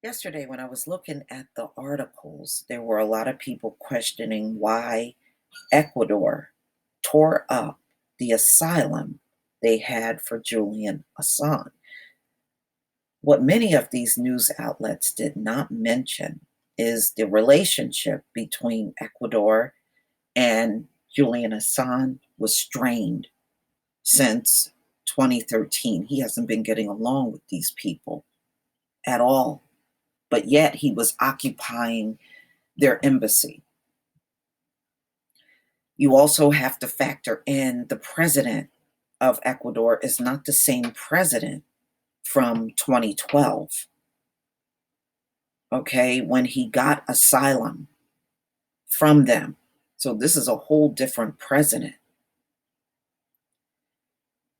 Yesterday, when I was looking at the articles, there were a lot of people questioning why Ecuador tore up the asylum they had for Julian Assange. What many of these news outlets did not mention is the relationship between Ecuador and Julian Assange was strained since 2013. He hasn't been getting along with these people at all, but yet he was occupying their embassy. You also have to factor in the president of Ecuador is not the same president from 2012, okay, when he got asylum from them. So this is a whole different president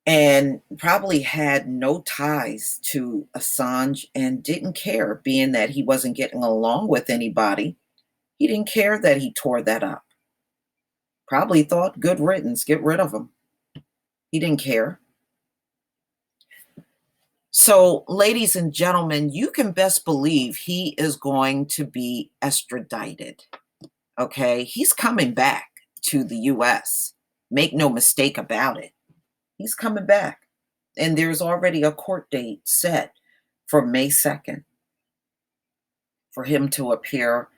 and probably had no ties to Assange and didn't care, being that he wasn't getting along with anybody. He didn't care that he tore that up. Probably thought, good riddance, get rid of him. He didn't care. So, ladies and gentlemen, you can best believe he is going to be extradited. Okay, he's coming back to the US. Make no mistake about it. He's coming back. And there's already a court date set for May 2nd for him to appear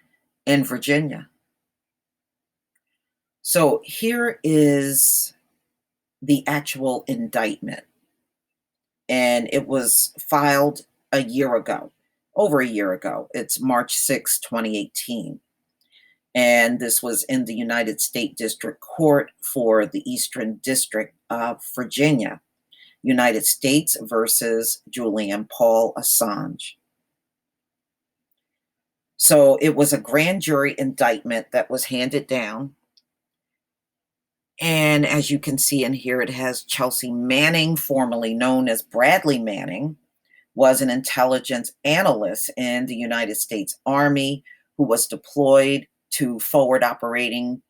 in Virginia. So, here is the actual indictment. And it was filed a year ago, over a year ago. It's March 6, 2018. And this was in the United States District Court for the Eastern District of Virginia, United States versus Julian Paul Assange. So it was a grand jury indictment that was handed down. And as you can see in here, it has Chelsea Manning, formerly known as Bradley Manning, was an intelligence analyst in the United States Army who was deployed to forward operating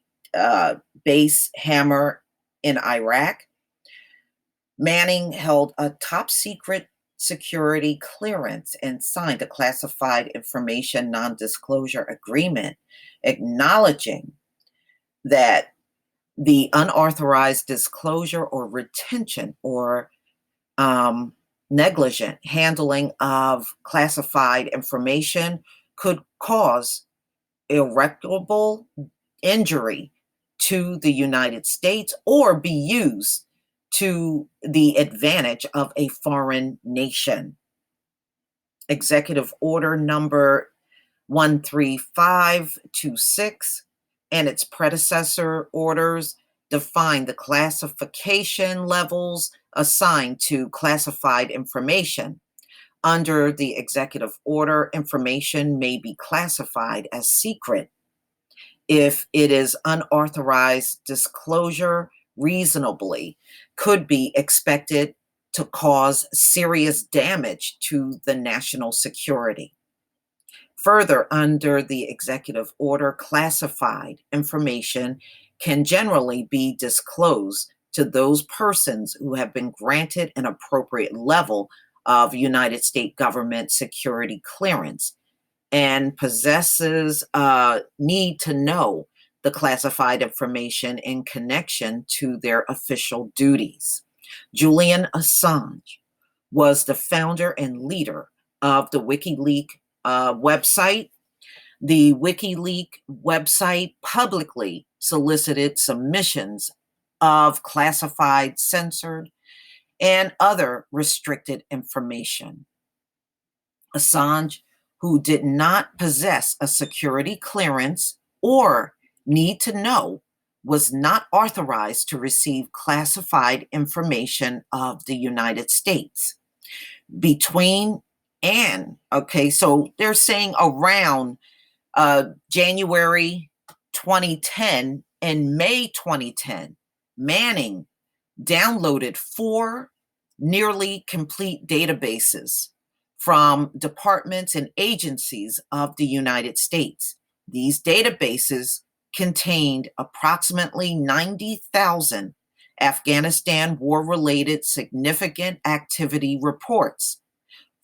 base Hammer in Iraq. Manning held a top secret security clearance and signed a classified information non-disclosure agreement acknowledging that the unauthorized disclosure or retention or negligent handling of classified information could cause irreparable injury to the United States or be used to the advantage of a foreign nation. Executive Order number 13526 and its predecessor orders define the classification levels assigned to classified information. Under the executive order, information may be classified as secret if it is unauthorized disclosure reasonably could be expected to cause serious damage to the national security. Further, under the executive order, classified information can generally be disclosed to those persons who have been granted an appropriate level of United States government security clearance and possesses a need to know the classified information in connection to their official duties. Julian Assange was the founder and leader of the WikiLeaks website. The WikiLeaks website publicly solicited submissions of classified, censored, and other restricted information. Assange, who did not possess a security clearance or need to know, was not authorized to receive classified information of the United States. So they're saying around January 2010 and May 2010, Manning downloaded 4 nearly complete databases from departments and agencies of the United States. These databases contained approximately 90,000 Afghanistan war-related significant activity reports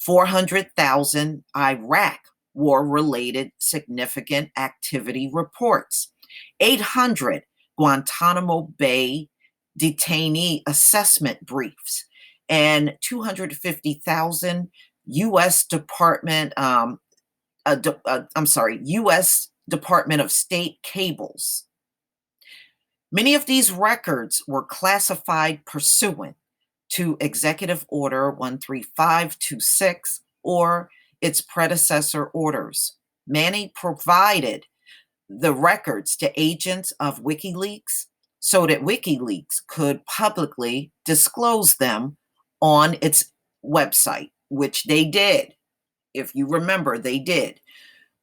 400,000 Iraq war-related significant activity reports, 800 Guantanamo Bay detainee assessment briefs, and 250,000 U.S. U.S. Department of State cables. Many of these records were classified pursuant to Executive Order 13526 or its predecessor orders. Manning provided the records to agents of WikiLeaks so that WikiLeaks could publicly disclose them on its website, which they did. If you remember, they did.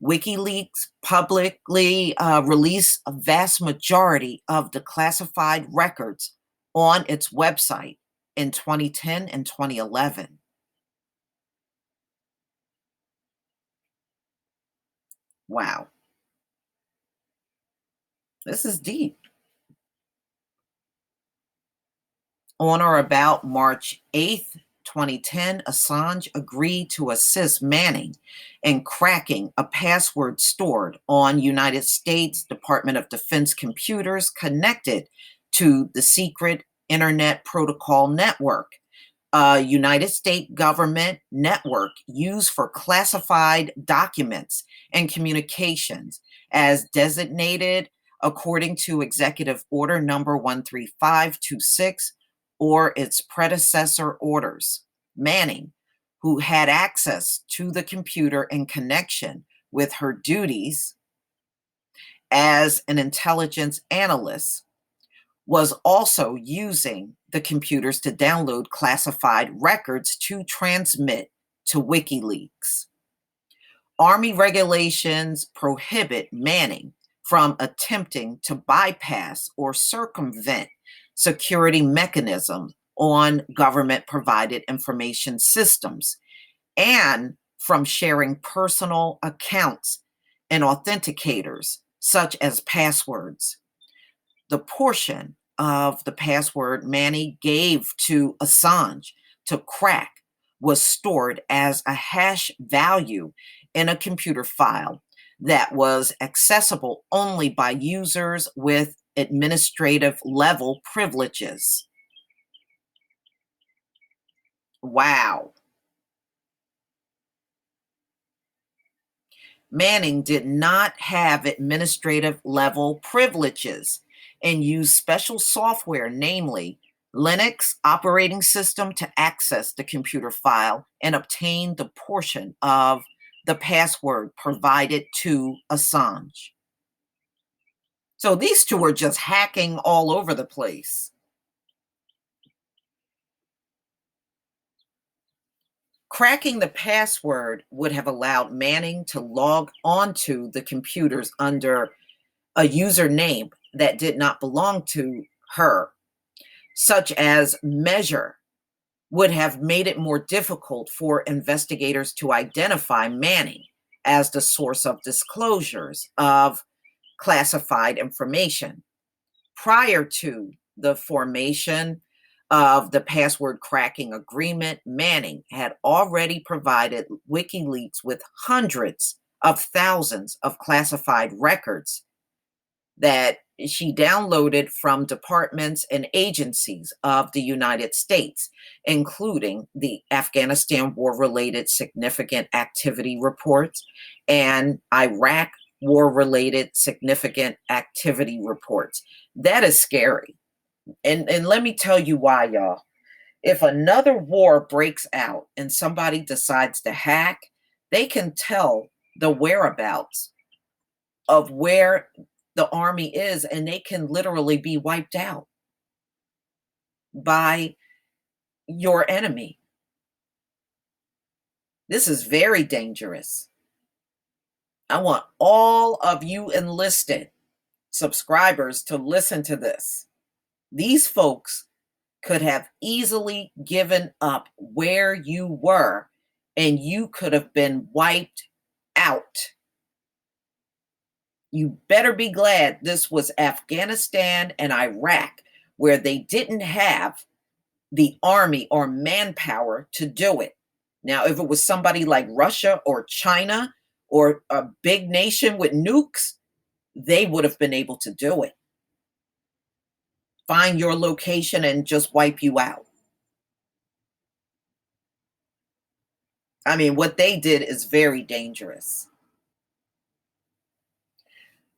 WikiLeaks publicly released a vast majority of the classified records on its website in 2010 and 2011. Wow, this is deep. On or about March 8th, 2010, Assange agreed to assist Manning in cracking a password stored on United States Department of Defense computers connected to the secret Internet Protocol Network, a United States government network used for classified documents and communications as designated according to Executive Order number 13526 or its predecessor orders. Manning, who had access to the computer in connection with her duties as an intelligence analyst, was also using the computers to download classified records to transmit to WikiLeaks. Army regulations prohibit Manning from attempting to bypass or circumvent security mechanisms on government-provided information systems and from sharing personal accounts and authenticators, such as passwords. The portion of the password Manning gave to Assange to crack was stored as a hash value in a computer file that was accessible only by users with administrative level privileges. Wow. Manning did not have administrative level privileges and used special software, namely Linux operating system, to access the computer file and obtain the portion of the password provided to Assange. So these two are just hacking all over the place. Cracking the password would have allowed Manning to log onto the computers under a username that did not belong to her, such as Measure, would have made it more difficult for investigators to identify Manning as the source of disclosures of classified information. Prior to the formation of the password cracking agreement, Manning had already provided WikiLeaks with hundreds of thousands of classified records that she downloaded from departments and agencies of the United States, including the Afghanistan war-related significant activity reports and Iraq war-related significant activity reports. That is scary. And let me tell you why, y'all. If another war breaks out and somebody decides to hack, they can tell the whereabouts of where the army is, and they can literally be wiped out by your enemy. This is very dangerous. I want all of you enlisted subscribers to listen to this. These folks could have easily given up where you were, and you could have been wiped out. You better be glad this was Afghanistan and Iraq, where they didn't have the army or manpower to do it. Now, if it was somebody like Russia or China or a big nation with nukes, they would have been able to do it. Find your location and just wipe you out. I mean, what they did is very dangerous.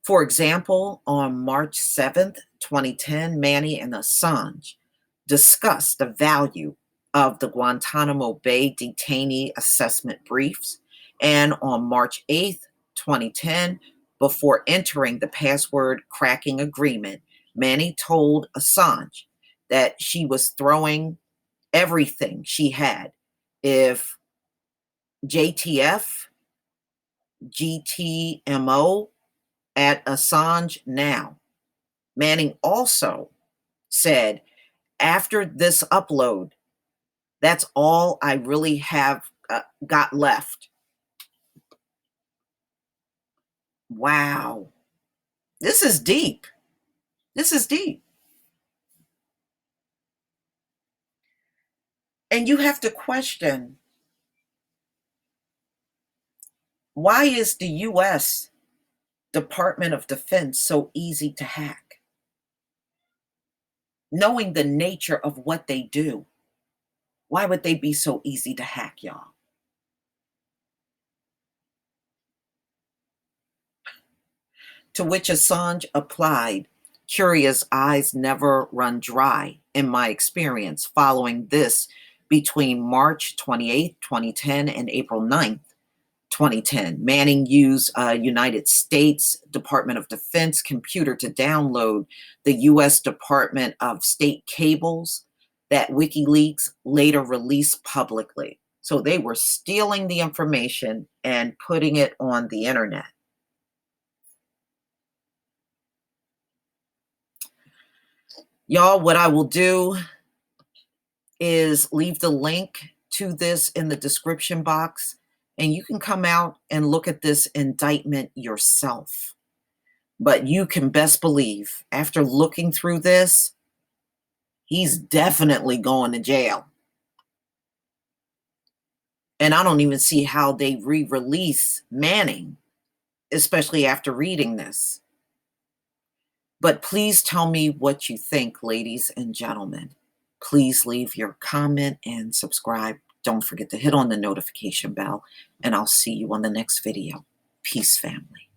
For example, on March 7th, 2010, Manny and Assange discussed the value of the Guantanamo Bay detainee assessment briefs. And on March 8th, 2010, before entering the password cracking agreement, Manny told Assange that she was throwing everything she had if JTF, GTMO at Assange now. Manning also said, after this upload, that's all I really have got left. Wow. This is deep. This is deep. And you have to question, why is the US Department of Defense so easy to hack? Knowing the nature of what they do, why would they be so easy to hack, y'all? To which Assange applied, curious eyes never run dry, in my experience, following this between March 28th, 2010 and April 9th, 2010. Manning used a United States Department of Defense computer to download the U.S. Department of State cables that WikiLeaks later released publicly. So they were stealing the information and putting it on the internet. Y'all, what I will do is leave the link to this in the description box, and you can come out and look at this indictment yourself. But you can best believe, after looking through this, he's definitely going to jail. And I don't even see how they re-release Manning, especially after reading this. But please tell me what you think, ladies and gentlemen. Please leave your comment and subscribe. Don't forget to hit on the notification bell, and I'll see you on the next video. Peace, family.